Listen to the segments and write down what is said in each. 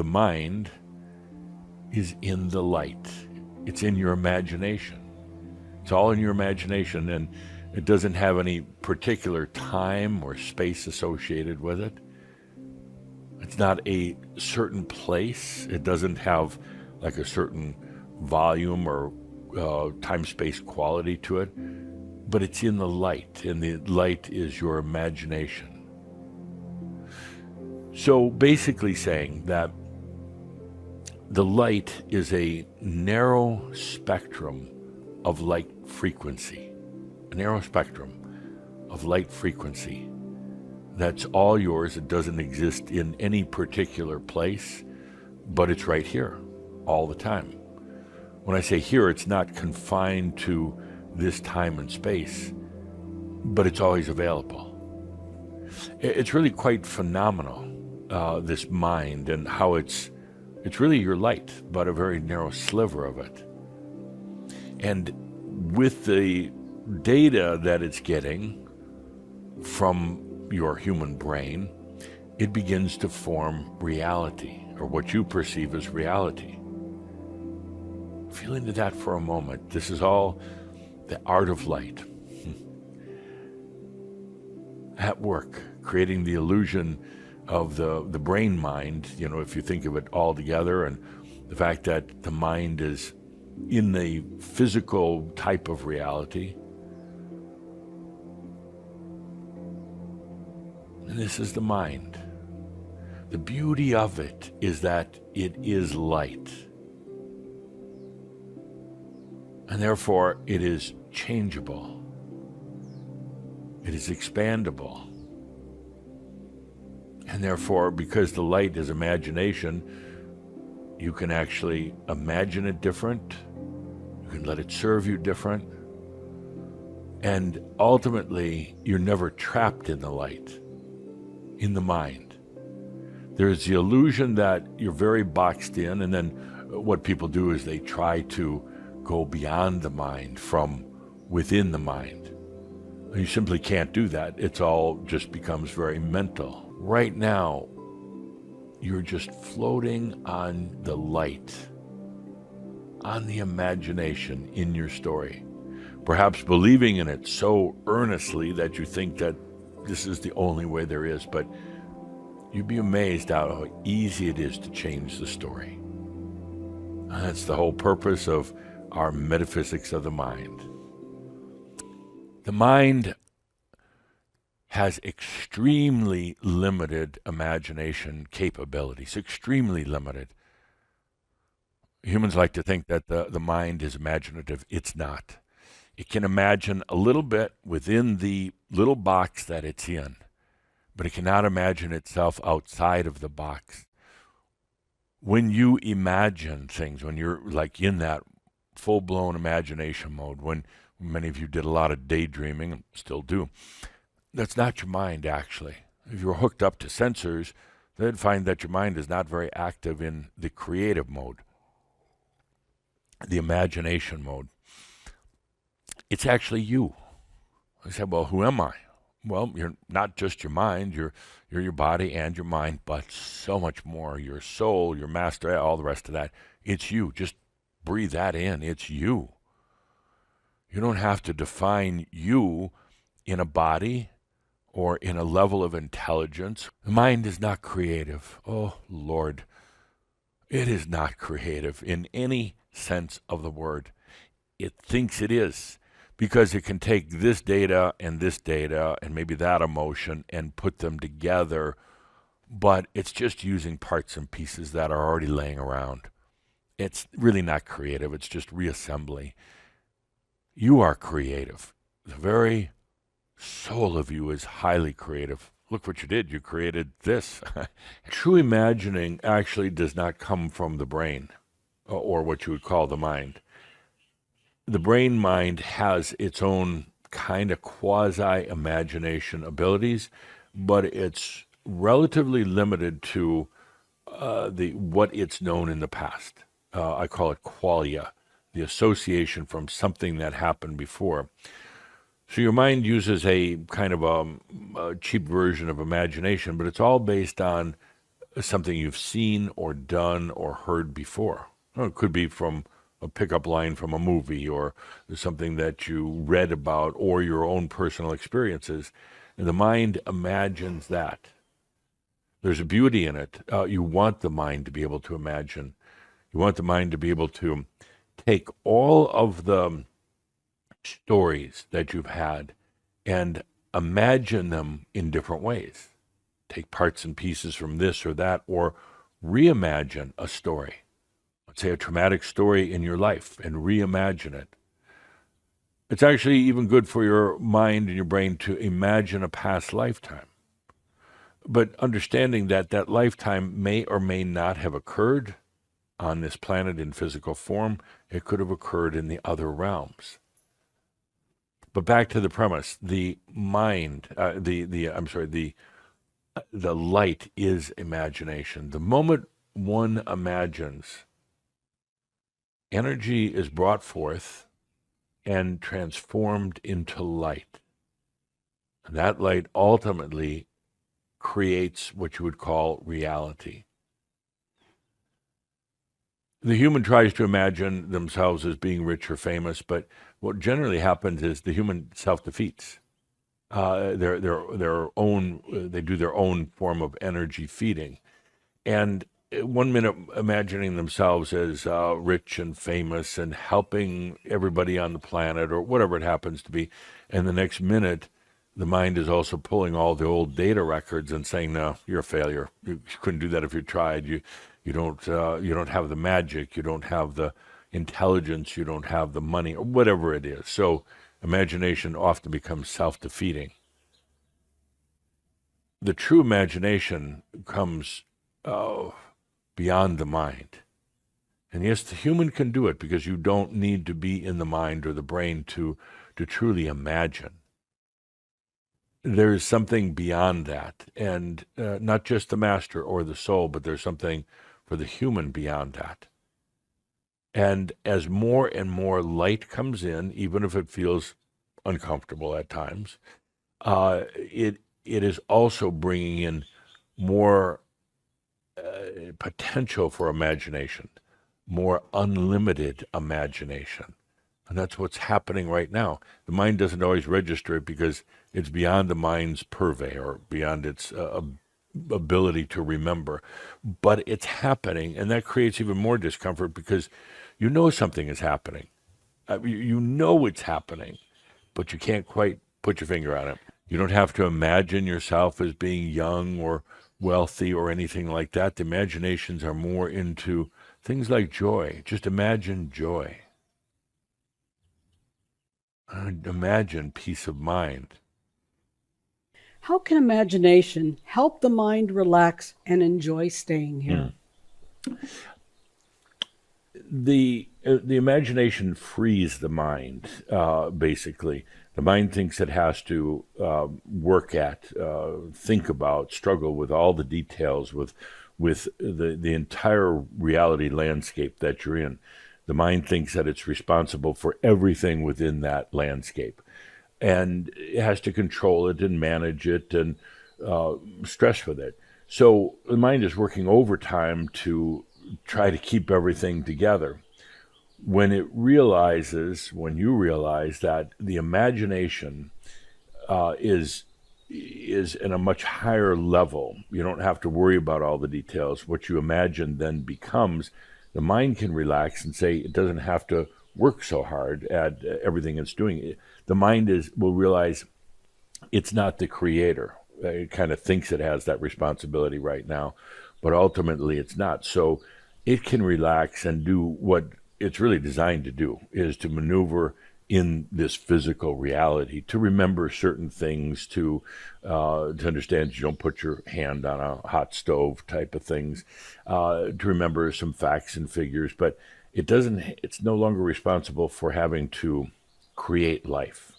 the mind is in the light. It's in your imagination. It's all in your imagination, and it doesn't have any particular time or space associated with it. It's not a certain place. It doesn't have like a certain volume or time-space quality to it, but it's in the light, and the light is your imagination. So basically saying that the light is a narrow spectrum of light frequency, a narrow spectrum of light frequency. That's all yours. It doesn't exist in any particular place, but it's right here all the time. When I say here, it's not confined to this time and space, but it's always available. It's really quite phenomenal, this mind, and how it's really your light, but a very narrow sliver of it. And with the data that it's getting from your human brain, it begins to form reality, or what you perceive as reality. Feel into that for a moment. This is all the art of light at work, creating the illusion of the brain mind, if you think of it all together, and the fact that the mind is in the physical type of reality. And this is the mind. The beauty of it is that it is light. And therefore, it is changeable. It is expandable. And therefore, because the light is imagination, you can actually imagine it different. You can let it serve you different. And ultimately, you're never trapped in the light, in the mind. There's the illusion that you're very boxed in, and then what people do is they try to go beyond the mind, from within the mind. You simply can't do that. It's all just becomes very mental. Right now, you're just floating on the light, on the imagination in your story, perhaps believing in it so earnestly that you think that this is the only way there is, but you'd be amazed at how easy it is to change the story. And that's the whole purpose of our metaphysics of the mind. The mind has extremely limited imagination capabilities, extremely limited. Humans like to think that the mind is imaginative. It's not. It can imagine a little bit within the little box that it's in, but it cannot imagine itself outside of the box. When you imagine things, when you're like in that full-blown imagination mode, when many of you did a lot of daydreaming and still do, that's not your mind, actually. If you're hooked up to sensors, they'd find that your mind is not very active in the creative mode, the imagination mode. It's actually you. I said, well, who am I? Well, you're not just your mind, you're your body and your mind, but so much more. Your soul, your master, all the rest of that. It's you. Just breathe that in. It's you. You don't have to define you in a body or in a level of intelligence. The mind is not creative. Oh, Lord. It is not creative in any sense of the word. It thinks it is, because it can take this data and maybe that emotion and put them together, but it's just using parts and pieces that are already laying around. It's really not creative. It's just reassembly. You are creative. The very soul of you is highly creative. Look what you did. You created this. True imagining actually does not come from the brain, or what you would call the mind. The brain mind has its own kind of quasi-imagination abilities, but it's relatively limited to what it's known in the past. I call it qualia, the association from something that happened before. So your mind uses a kind of a cheap version of imagination, but it's all based on something you've seen or done or heard before. Well, it could be from a pickup line from a movie, or something that you read about, or your own personal experiences. And the mind imagines that. There's a beauty in it. You want the mind to be able to imagine. You want the mind to be able to take all of the stories that you've had and imagine them in different ways. Take parts and pieces from this or that, or reimagine a story. Let's say a traumatic story in your life, and reimagine it. It's actually even good for your mind and your brain to imagine a past lifetime. But understanding that that lifetime may or may not have occurred on this planet in physical form, it could have occurred in the other realms. But back to the premise, the mind, the light is imagination. The moment one imagines, energy is brought forth and transformed into light. And that light ultimately creates what you would call reality. The human tries to imagine themselves as being rich or famous, but what generally happens is the human self-defeats. Their own, they do their own form of energy feeding. And 1 minute imagining themselves as rich and famous and helping everybody on the planet or whatever it happens to be, and the next minute the mind is also pulling all the old data records and saying, no, you're a failure. You couldn't do that if you tried. You don't have the magic, you don't have the intelligence, you don't have the money, or whatever it is. So imagination often becomes self-defeating. The true imagination comes beyond the mind. And yes, the human can do it, because you don't need to be in the mind or the brain to truly imagine. There's something beyond that, and not just the master or the soul, but there's something for the human beyond that. And as more and more light comes in, even if it feels uncomfortable at times, it is also bringing in more potential for imagination, more unlimited imagination. And that's what's happening right now. The mind doesn't always register it because it's beyond the mind's purvey, or beyond its ability to remember. But it's happening, and that creates even more discomfort, because you know something is happening. You know it's happening, but you can't quite put your finger on it. You don't have to imagine yourself as being young or wealthy or anything like that. The imaginations are more into things like joy. Just imagine joy. Imagine peace of mind. How can imagination help the mind relax and enjoy staying here? The imagination frees the mind, basically. The mind thinks it has to work at, think about, struggle with all the details, with the entire reality landscape that you're in. The mind thinks that it's responsible for everything within that landscape, and it has to control it and manage it and stress with it. So the mind is working overtime to try to keep everything together. When you realize that the imagination is in a much higher level, you don't have to worry about all the details. What you imagine then becomes, the mind can relax and say it doesn't have to work so hard at everything it's doing. The mind will realize it's not the creator. It kind of thinks it has that responsibility right now, but ultimately it's not. So it can relax and do what it's really designed to do, is to maneuver in this physical reality, to remember certain things, to understand you don't put your hand on a hot stove type of things, to remember some facts and figures, but it's no longer responsible for having to create life.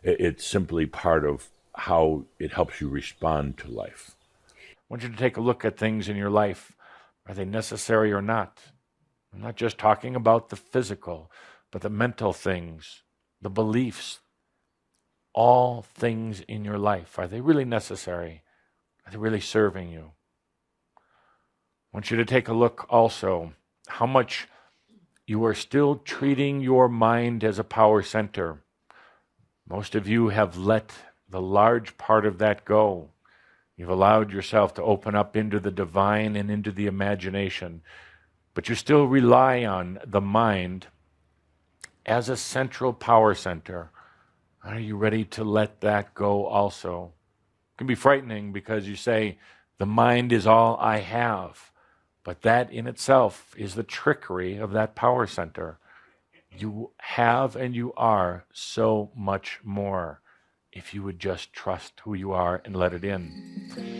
It's simply part of how it helps you respond to life. I want you to take a look at things in your life. Are they necessary or not? I'm not just talking about the physical, but the mental things, the beliefs, all things in your life. Are they really necessary? Are they really serving you? want you to take a look also how much you are still treating your mind as a power center. Most of you have let the large part of that go. You've allowed yourself to open up into the divine and into the imagination, but you still rely on the mind as a central power center. Are you ready to let that go also? It can be frightening because you say, the mind is all I have. But that in itself is the trickery of that power center. You have and you are so much more if you would just trust who you are and let it in.